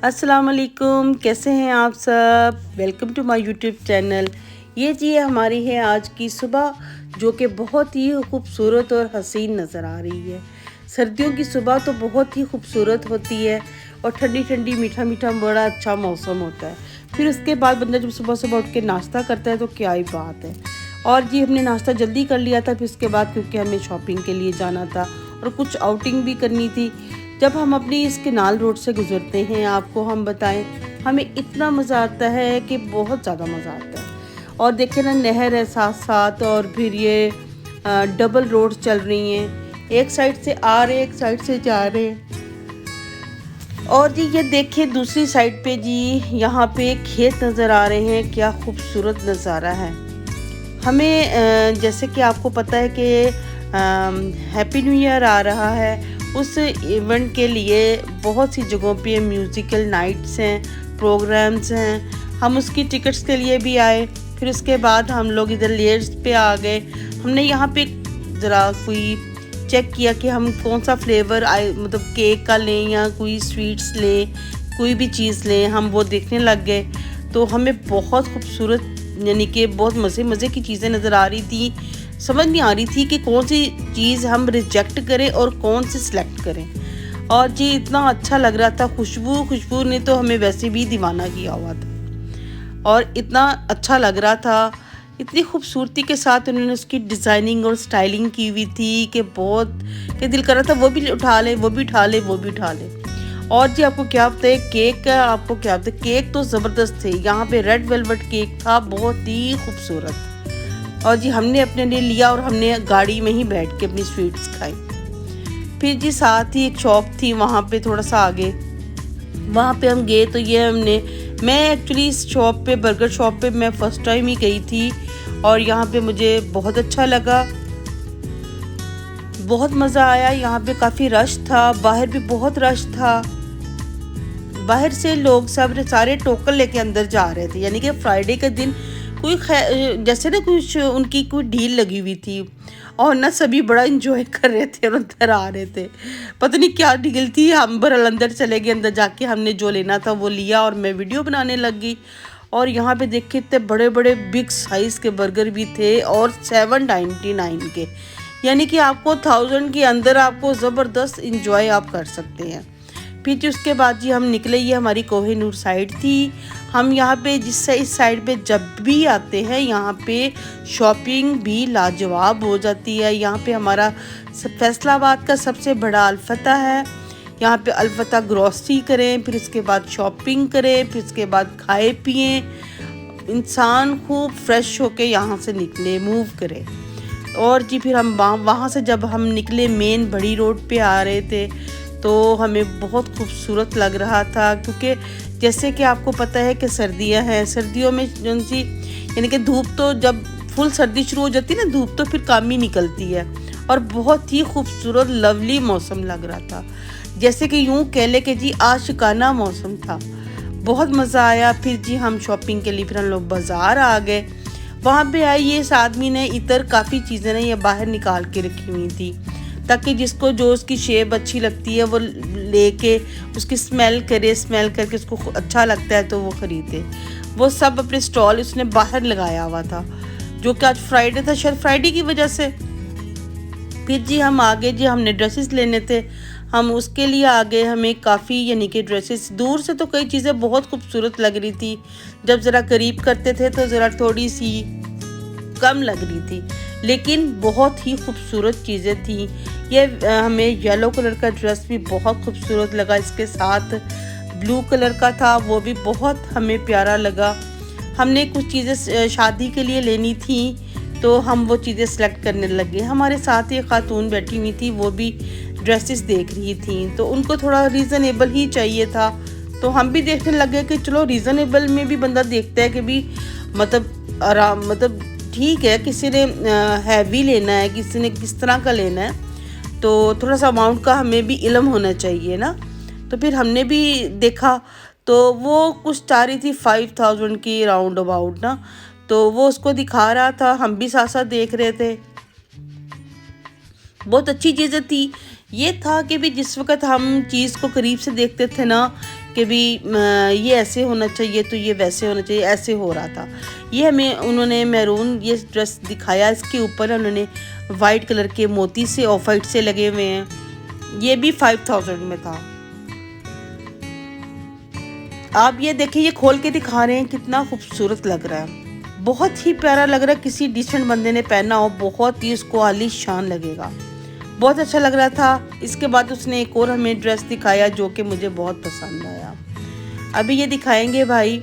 अस्सलाम वालेकुम, कैसे हैं आप सब। Welcome to my YouTube channel. ये जी हमारी है आज की सुबह, जो कि बहुत ही खूबसूरत और हसीन नज़र आ रही है। सर्दियों की सुबह तो बहुत ही खूबसूरत होती है और ठंडी ठंडी मीठा मीठा बड़ा अच्छा मौसम होता है। फिर उसके बाद बंदा जब सुबह सुबह उठ के नाश्ता करता है तो क्या ही बात है। और जी हमने नाश्ता जल्दी कर लिया था, फिर उसके बाद क्योंकि हमें शॉपिंग के लिए जाना था और कुछ आउटिंग भी करनी थी। जब हम अपनी इस केनाल रोड से गुजरते हैं, आपको हम बताएं, हमें इतना मज़ा आता है कि बहुत ज़्यादा मज़ा आता है। और देखें ना, नहर है साथ साथ और फिर ये डबल रोड चल रही हैं, एक साइड से आ रहे एक साइड से जा रहे हैं। और जी ये देखिए दूसरी साइड पे जी यहाँ पे खेत नज़र आ रहे हैं, क्या खूबसूरत नज़ारा है। हमें जैसे कि आपको पता है कि हैप्पी न्यू ईयर आ रहा है, उस इवेंट के लिए बहुत सी जगहों पे म्यूज़िकल नाइट्स हैं, प्रोग्राम्स हैं। हम उसकी टिकट्स के लिए भी आए। फिर उसके बाद हम लोग इधर लेयर्स पे आ गए। हमने यहाँ पे ज़रा कोई चेक किया कि हम कौन सा फ्लेवर मतलब केक का लें या कोई स्वीट्स लें, कोई भी चीज़ लें, हम वो देखने लग गए। तो हमें बहुत खूबसूरत यानी कि बहुत मज़े की चीज़ें नज़र आ रही थी। समझ नहीं आ रही थी कि कौन सी चीज़ हम रिजेक्ट करें और कौन सी सिलेक्ट करें। और जी इतना अच्छा लग रहा था, खुशबू ने तो हमें वैसे भी दीवाना किया हुआ था और इतना अच्छा लग रहा था। इतनी खूबसूरती के साथ उन्होंने उसकी डिज़ाइनिंग और स्टाइलिंग की हुई थी कि बहुत कि दिल कर रहा था वो भी उठा ले, वो भी उठा ले, वो भी उठा ले। और जी आपको क्या पता है केक का, आपको क्या पता है, केक तो ज़बरदस्त थे। यहाँ पे रेड वेलवेट केक था, बहुत ही खूबसूरत। और जी हमने अपने लिए लिया और हमने गाड़ी में ही बैठ के अपनी स्वीट्स खाई। फिर जी साथ ही एक शॉप थी वहाँ पे थोड़ा सा आगे, वहाँ पे हम गए। तो ये मैं एक्चुअली इस शॉप पे, बर्गर शॉप पे मैं फ़र्स्ट टाइम ही गई थी और यहाँ पे मुझे बहुत अच्छा लगा, बहुत मज़ा आया। यहाँ पे काफ़ी रश था, बाहर भी बहुत रश था। बाहर से लोग सब सारे टोकन लेके अंदर जा रहे थे, यानी कि फ्राइडे के दिन कोई जैसे ना कुछ उनकी कोई डील लगी हुई थी और ना सभी बड़ा इंजॉय कर रहे थे और अंदर आ रहे थे। पता नहीं क्या डील थी। हम बरल अंदर चले गए, अंदर जाके हमने जो लेना था वो लिया और मैं वीडियो बनाने लग गई। और यहाँ पे देखिए इतने बड़े बड़े बिग साइज़ के बर्गर भी थे और 799 के, यानी कि आपको 1000 के अंदर आपको ज़बरदस्त इंजॉय आप कर सकते हैं। फिर उसके बाद जी हम निकले, ये हमारी कोहिनूर साइड थी। हम यहाँ पे जिससे इस साइड पे जब भी आते हैं, यहाँ पे शॉपिंग भी लाजवाब हो जाती है। यहाँ पे हमारा फैसलाबाद का सबसे बड़ा अलफता है। यहाँ पे अलफता ग्रॉसरी करें, फिर उसके बाद शॉपिंग करें, फिर उसके बाद खाए पिए, इंसान खूब फ्रेश होके यहाँ से निकले, मूव करे। और जी फिर हम वहाँ से जब हम निकले मेन बड़ी रोड पे आ रहे थे तो हमें बहुत खूबसूरत लग रहा था, क्योंकि जैसे कि आपको पता है कि सर्दियां हैं, सर्दियों में जो सी यानी कि धूप, तो जब फुल सर्दी शुरू हो जाती है ना धूप, तो फिर कम ही निकलती है और बहुत ही खूबसूरत लवली मौसम लग रहा था। जैसे कि यूँ कह ले कि जी आशिकाना मौसम था, बहुत मज़ा आया। फिर जी हम शॉपिंग के लिए फिर हम लोग बाज़ार आ गए। वहाँ पे आई ये इस आदमी ने इतर काफ़ी चीज़ें ना ये बाहर निकाल के रखी हुई थी, ताकि जिसको जो उसकी शेप अच्छी लगती है वो लेके उसकी स्मेल करे, स्मेल करके उसको अच्छा लगता है तो वो ख़रीदे। वो सब अपने स्टॉल उसने बाहर लगाया हुआ था, जो कि आज फ्राइडे था, शायद फ्राइडे की वजह से। फिर जी हम आगे, जी हमने ड्रेसेस लेने थे, हम उसके लिए आ गए। हमें काफ़ी यानी कि ड्रेसेस, दूर से तो कई चीज़ें बहुत खूबसूरत लग रही थी, जब ज़रा करीब करते थे तो ज़रा थोड़ी सी कम लग रही थी, लेकिन बहुत ही खूबसूरत चीज़ें थी। ये हमें येलो कलर का ड्रेस भी बहुत खूबसूरत लगा, इसके साथ ब्लू कलर का था, वो भी बहुत हमें प्यारा लगा। हमने कुछ चीज़ें शादी के लिए लेनी थी तो हम वो चीज़ें सेलेक्ट करने लगे। हमारे साथ एक खातून बैठी हुई थी, वो भी ड्रेसेस देख रही थी, तो उनको थोड़ा रीज़नेबल ही चाहिए था। तो हम भी देखने लगे कि चलो रीज़नेबल में भी बंदा देखता है कि भी मतलब आराम, मतलब ठीक है, किसी ने हैवी लेना है, किसी ने किस तरह का लेना है, तो थोड़ा सा अमाउंट का हमें भी इल्म होना चाहिए ना। तो फिर हमने भी देखा, तो वो कुछ चाह रही थी 5000 की राउंड अबाउट ना, तो वो उसको दिखा रहा था, हम भी साथ साथ देख रहे थे। बहुत अच्छी चीज़ें थी। ये था कि भी जिस वक़्त हम चीज़ को करीब से देखते थे ना, कि भी ये ऐसे होना चाहिए तो ये वैसे होना चाहिए, ऐसे हो रहा था। ये हमें उन्होंने मैरून ये ड्रेस दिखाया, इसके ऊपर उन्होंने वाइट कलर के मोती से ऑफ वाइट से लगे हुए हैं। ये भी 5000 में था। आप ये देखिए, ये खोल के दिखा रहे हैं, कितना खूबसूरत लग रहा है, बहुत ही प्यारा लग रहा है। किसी डिसेंट बंदे ने पहना हो बहुत ही उसको आलीशान लगेगा, बहुत अच्छा लग रहा था। इसके बाद उसने एक और हमें ड्रेस दिखाया जो कि मुझे बहुत पसंद आया। अभी ये दिखाएंगे भाई,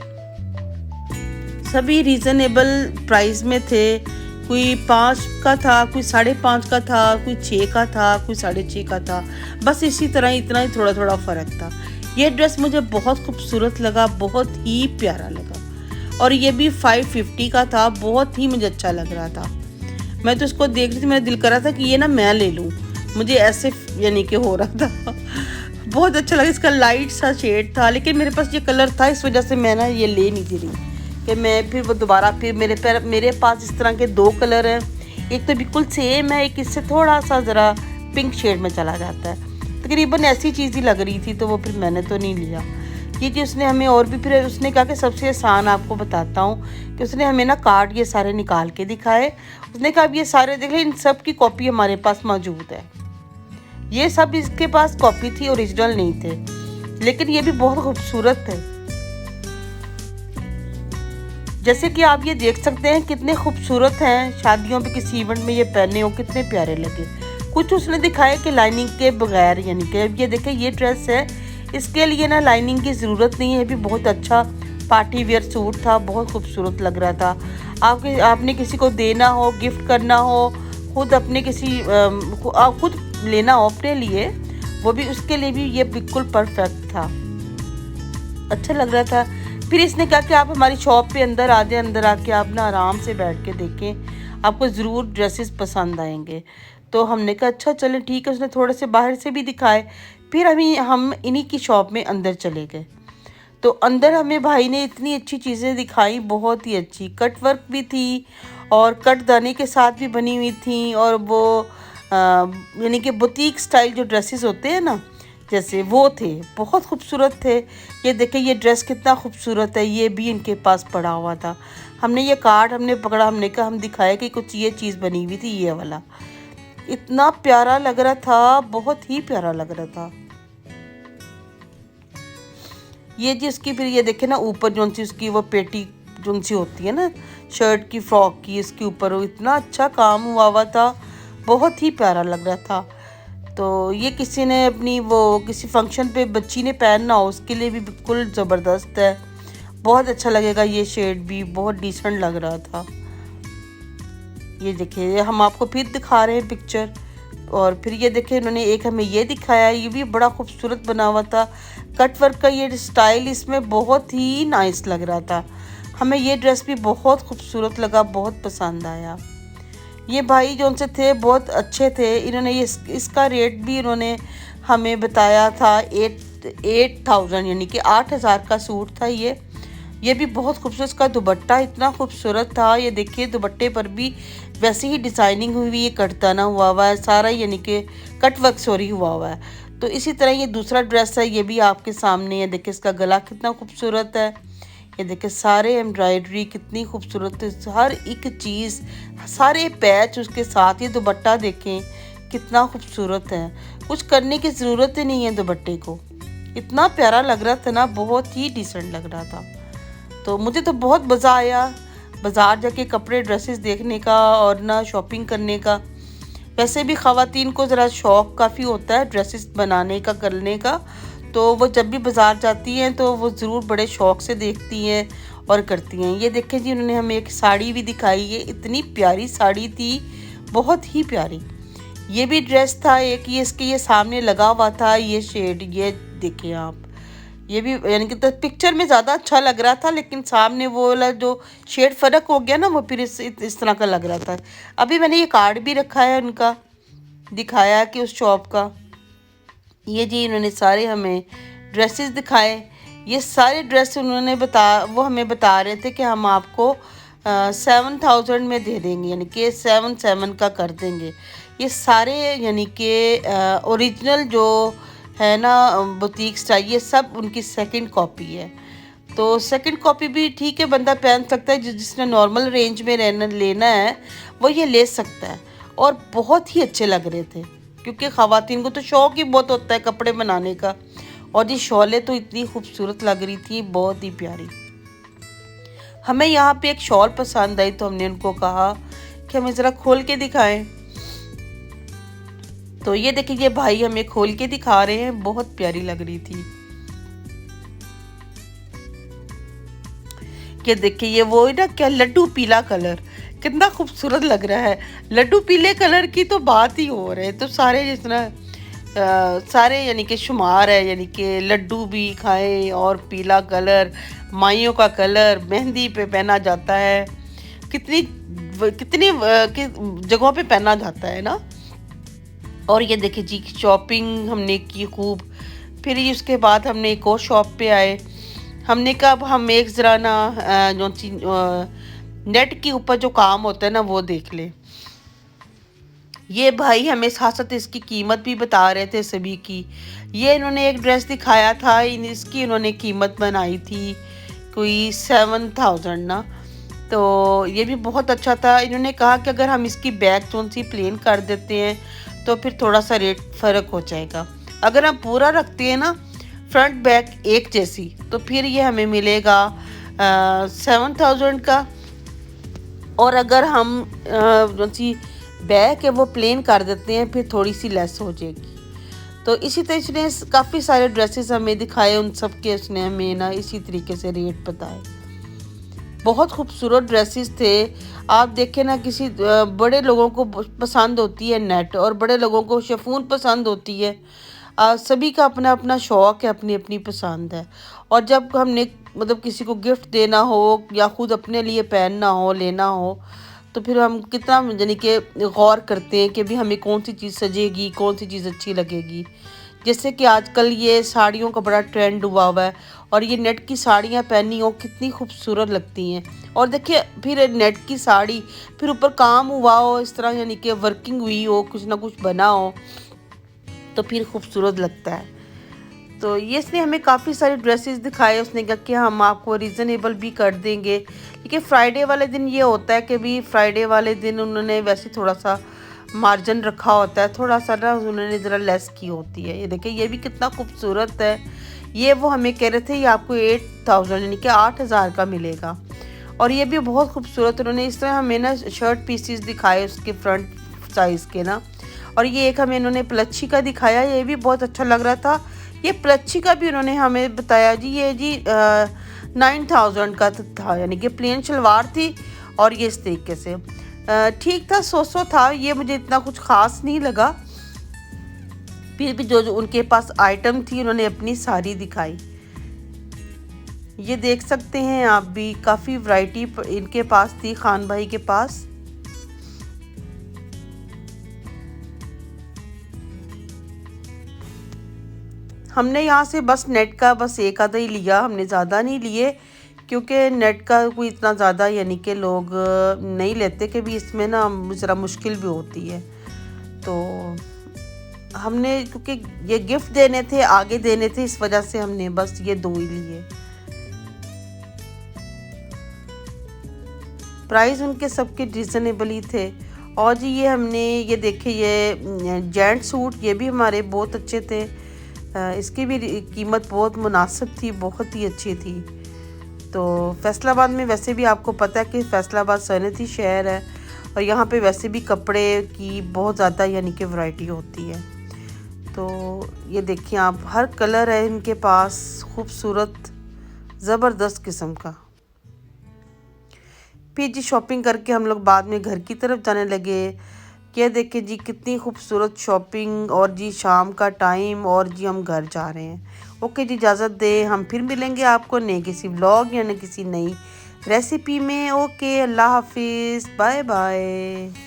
सभी रीज़नेबल प्राइस में थे। कोई 5 का था, कोई 5.5 का था, कोई 6 का था, कोई 6.5 का था, बस इसी तरह इतना ही थोड़ा थोड़ा फ़र्क था। ये ड्रेस मुझे बहुत खूबसूरत लगा, बहुत ही प्यारा लगा, और ये भी 550 का था। बहुत ही मुझे अच्छा लग रहा था। मैं तो इसको देख रही थी, मेरा दिल कर रहा था कि ये ना मैं ले लूँ, मुझे ऐसे यानी कि हो रहा था। बहुत अच्छा लगा, इसका लाइट सा शेड था, लेकिन मेरे पास ये कलर था, इस वजह से मैं ना ये ले नहीं दे रही कि मैं फिर वो दोबारा फिर मेरे पास इस तरह के 2 कलर हैं, एक तो बिल्कुल सेम है, एक इससे थोड़ा सा ज़रा पिंक शेड में चला जाता है। तकरीबन ऐसी चीज़ ही लग रही थी, तो वो फिर मैंने तो नहीं लिया। ये कि उसने हमें और भी, फिर उसने कहा कि सबसे आसान आपको बताता हूँ, कि उसने हमें ना कार्ड ये सारे निकाल के दिखाए। उसने कहा अब ये सारे देख लें, इन सब की कॉपी हमारे पास मौजूद है। ये सब इसके पास कॉपी थी, ओरिजिनल नहीं थे, लेकिन ये भी बहुत खूबसूरत थे। जैसे कि आप ये देख सकते हैं कितने खूबसूरत हैं, शादियों पे किसी इवेंट में ये पहने हो कितने प्यारे लगे। कुछ उसने दिखाया कि लाइनिंग के बगैर, यानी कि ये देखें ये ड्रेस है, इसके लिए ना लाइनिंग की ज़रूरत नहीं है। भी बहुत अच्छा पार्टी वेयर सूट था, बहुत खूबसूरत लग रहा था। आपने किसी को देना हो, गिफ्ट करना हो, खुद अपने खुद लेना हो अपने लिए, वो भी उसके लिए भी ये बिल्कुल परफेक्ट था, अच्छा लग रहा था। फिर इसने कहा कि आप हमारी शॉप पे अंदर आ जाए, अंदर आके आप ना आराम से बैठ के देखें, आपको ज़रूर ड्रेसेस पसंद आएंगे। तो हमने कहा अच्छा चलें ठीक है। उसने थोड़े से बाहर से भी दिखाए, फिर हम इन्हीं की शॉप में अंदर चले गए। तो अंदर हमें भाई ने इतनी अच्छी चीज़ें दिखाई, बहुत ही अच्छी कट वर्क भी थी और कट दाने के साथ भी बनी हुई थी, और वो यानी कि बुटीक स्टाइल जो ड्रेसेस होते हैं ना, जैसे वो थे, बहुत खूबसूरत थे। ये देखें ये ड्रेस कितना खूबसूरत है, ये भी इनके पास पड़ा हुआ था। हमने ये कार्ड हमने पकड़ा, हमने कहा हम दिखाए कि कुछ ये चीज़ बनी हुई थी, ये वाला इतना प्यारा लग रहा था, बहुत ही प्यारा लग रहा था। ये जी उसकी फिर ये देखे ना ऊपर जो सी उसकी वो पेटी जो सी होती है ना शर्ट की, फ्रॉक की, इसके ऊपर वो इतना अच्छा काम हुआ था, बहुत ही प्यारा लग रहा था। तो ये किसी ने अपनी वो किसी फंक्शन पे बच्ची ने पहनना हो उसके लिए भी बिल्कुल ज़बरदस्त है, बहुत अच्छा लगेगा। ये शेड भी बहुत डिसेंट लग रहा था। ये देखिए हम आपको फिर दिखा रहे हैं पिक्चर, और फिर ये देखिए इन्होंने एक हमें ये दिखाया, ये भी बड़ा खूबसूरत बना हुआ था। कट वर्क का ये स्टाइल इसमें बहुत ही नाइस लग रहा था। हमें ये ड्रेस भी बहुत खूबसूरत लगा, बहुत पसंद आया। ये भाई जो उनसे थे बहुत अच्छे थे। इन्होंने ये इसका रेट भी इन्होंने हमें बताया था 8000 यानी कि 8000 का सूट था ये भी बहुत खूबसूरत। इसका दुपट्टा इतना खूबसूरत था, ये देखिए दुपट्टे पर भी वैसे ही डिज़ाइनिंग हुई हुई, ये कटदाना हुआ है सारा, यानी कि कट वर्क सॉरी हुआ है। तो इसी तरह ये दूसरा ड्रेस है, ये भी आपके सामने है। देखिए इसका गला कितना खूबसूरत है, ये देखिए सारे एम्ब्रॉयडरी कितनी खूबसूरत है, हर एक चीज़, सारे पैच उसके साथ। ये दुपट्टा देखें कितना खूबसूरत है, कुछ करने की ज़रूरत ही नहीं है दुपट्टे को, इतना प्यारा लग रहा था ना, बहुत ही डिसेंट लग रहा था। तो मुझे तो बहुत मज़ा आया बाज़ार जाके कपड़े ड्रेसेस देखने का और ना शॉपिंग करने का। वैसे भी ख़वातीन को ज़रा शौक़ काफ़ी होता है ड्रेसेस बनाने का, करने का, तो वो जब भी बाज़ार जाती हैं तो वो ज़रूर बड़े शौक़ से देखती हैं और करती हैं। ये देखें जी उन्होंने हमें एक साड़ी भी दिखाई है, इतनी प्यारी साड़ी थी, बहुत ही प्यारी। ये भी ड्रेस था एक, ये इसके ये सामने लगा हुआ था ये शेड, ये देखिए आप, ये भी यानी कि तो पिक्चर में ज़्यादा अच्छा लग रहा था, लेकिन सामने वो वाला जो शेड फ़र्क हो गया ना, वो फिर इस तरह का लग रहा था। अभी मैंने ये कार्ड भी रखा है उनका, दिखाया कि उस शॉप का। ये जी इन्होंने सारे हमें ड्रेसेस दिखाए, ये सारे ड्रेस उन्होंने वो हमें बता रहे थे कि हम आपको 7000 में दे देंगे, यानी कि 7 का कर देंगे। ये सारे यानी कि ओरिजिनल जो है ना बुटीक्स चाहिए, सब उनकी सेकंड कॉपी है। तो सेकंड कॉपी भी ठीक है, बंदा पहन सकता है, जिसने नॉर्मल रेंज में रहना लेना है वो ये ले सकता है। और बहुत ही अच्छे लग रहे थे, क्योंकि ख़वातीन को तो शौक ही बहुत होता है कपड़े बनाने का। और ये शॉलें तो इतनी खूबसूरत लग रही थी, बहुत ही प्यारी। हमें यहाँ पे एक शॉल पसंद आई तो हमने उनको कहा कि हमें ज़रा खोल के दिखाएं। तो ये देखिए ये भाई हमें खोल के दिखा रहे हैं, बहुत प्यारी लग रही थी। कि देखिए ये वो ना क्या लड्डू पीला कलर कितना खूबसूरत लग रहा है। लड्डू पीले कलर की तो बात ही हो रही है। तो सारे जिस तरह सारे यानी कि शुमार है, यानी कि लड्डू भी खाएं और पीला कलर माइयों का कलर मेहंदी पे पहना जाता है, कितनी कितनी जगहों पे पहना जाता है ना। और ये देखिए जी शॉपिंग हमने की खूब। फिर ये उसके बाद हमने एक और शॉप पे आए। हमने कहा अब हम एक ज़रा ना जो नेट के ऊपर जो काम होता है ना वो देख ले। ये भाई हमें साथ साथ इसकी कीमत भी बता रहे थे सभी की। ये इन्होंने एक ड्रेस दिखाया था, इसकी इन्होंने कीमत बनाई थी कोई 7,000 ना। तो ये भी बहुत अच्छा था। इन्होंने कहा कि अगर हम इसकी बैक थोड़ी सी प्लेन कर देते हैं तो फिर थोड़ा सा रेट फ़र्क हो जाएगा। अगर हम पूरा रखते हैं ना फ्रंट बैक एक जैसी, तो फिर ये हमें मिलेगा 7,000 का। और अगर हम जो सी बैक है वो प्लेन कर देते हैं फिर थोड़ी सी लेस हो जाएगी। तो इसी तरह इसने काफ़ी सारे ड्रेसेस हमें दिखाए, उन सब के उसने हमें ना इसी तरीके से रेट बताए। बहुत खूबसूरत ड्रेसेस थे। आप देखें ना, किसी बड़े लोगों को पसंद होती है नेट और बड़े लोगों को शिफॉन पसंद होती है। सभी का अपना अपना शौक़ है, अपनी अपनी पसंद है। और जब हमने मतलब किसी को गिफ्ट देना हो या ख़ुद अपने लिए पहनना हो लेना हो तो फिर हम कितना यानी कि गौर करते हैं कि भी हमें कौन सी चीज़ सजेगी, कौन सी चीज़ अच्छी लगेगी। जैसे कि आजकल ये साड़ियों का बड़ा ट्रेंड हुआ है और ये नेट की साड़ियाँ पहनी हो कितनी खूबसूरत लगती हैं। और देखिए फिर नेट की साड़ी फिर ऊपर काम हुआ हो इस तरह, यानी कि वर्किंग हुई हो, कुछ ना कुछ बना हो, तो फिर खूबसूरत लगता है। तो ये इसने हमें काफ़ी सारे ड्रेसेस दिखाए। उसने कहा कि हम आपको रीज़नेबल भी कर देंगे, क्योंकि फ्राइडे वाले दिन ये होता है कि भी फ्राइडे वाले दिन उन्होंने वैसे थोड़ा सा मार्जिन रखा होता है, थोड़ा सा ना उन्होंने ज़रा लेस की होती है। ये देखिए ये भी कितना खूबसूरत है। ये वो हमें कह रहे थे ये आपको 8,000 यानी कि 8,000 का मिलेगा। और ये भी बहुत खूबसूरत उन्होंने इस तरह हमें ना शर्ट पीसीस दिखाए उसके फ्रंट साइज़ के ना। और ये एक हमें इन्होंने प्लच्छी का दिखाया, ये भी बहुत अच्छा लग रहा था। ये प्लच्छी का भी उन्होंने हमें बताया जी, ये जी 9,000 का था, यानी कि प्लेन शलवार थी और ये इस तरीके से ठीक था, सो था। ये मुझे इतना कुछ ख़ास नहीं लगा। फिर भी जो उनके पास आइटम थी उन्होंने अपनी सारी दिखाई। ये देख सकते हैं आप भी, काफ़ी वैरायटी इनके पास थी, खान भाई के पास। हमने यहाँ से बस नेट का बस एक आधा ही लिया, हमने ज़्यादा नहीं लिए, क्योंकि नेट का कोई इतना ज़्यादा यानी कि लोग नहीं लेते कि भी इसमें ना ज़रा मुश्किल भी होती है। तो हमने क्योंकि ये गिफ्ट देने थे, आगे देने थे, इस वजह से हमने बस ये 2 ही लिए। प्राइस उनके सबके रीज़नेबल ही थे। और जी ये हमने ये देखे ये जेंट सूट, ये भी हमारे बहुत अच्छे थे। इसकी भी कीमत बहुत मुनासिब थी, बहुत ही अच्छी थी। तो फैसलाबाद में वैसे भी आपको पता है कि फैसलाबाद सनती शहर है और यहाँ पे वैसे भी कपड़े की बहुत ज़्यादा यानी कि वैरायटी होती है। तो ये देखिए आप, हर कलर है इनके पास, खूबसूरत ज़बरदस्त किस्म का। फिर जी शॉपिंग करके हम लोग बाद में घर की तरफ जाने लगे। क्या देखें जी कितनी खूबसूरत शॉपिंग, और जी शाम का टाइम, और जी हम घर जा रहे हैं। ओके जी, इजाज़त दें, हम फिर मिलेंगे आपको नए किसी व्लॉग या नई किसी नई रेसिपी में। ओके, अल्लाह हाफिज़, बाय बाय।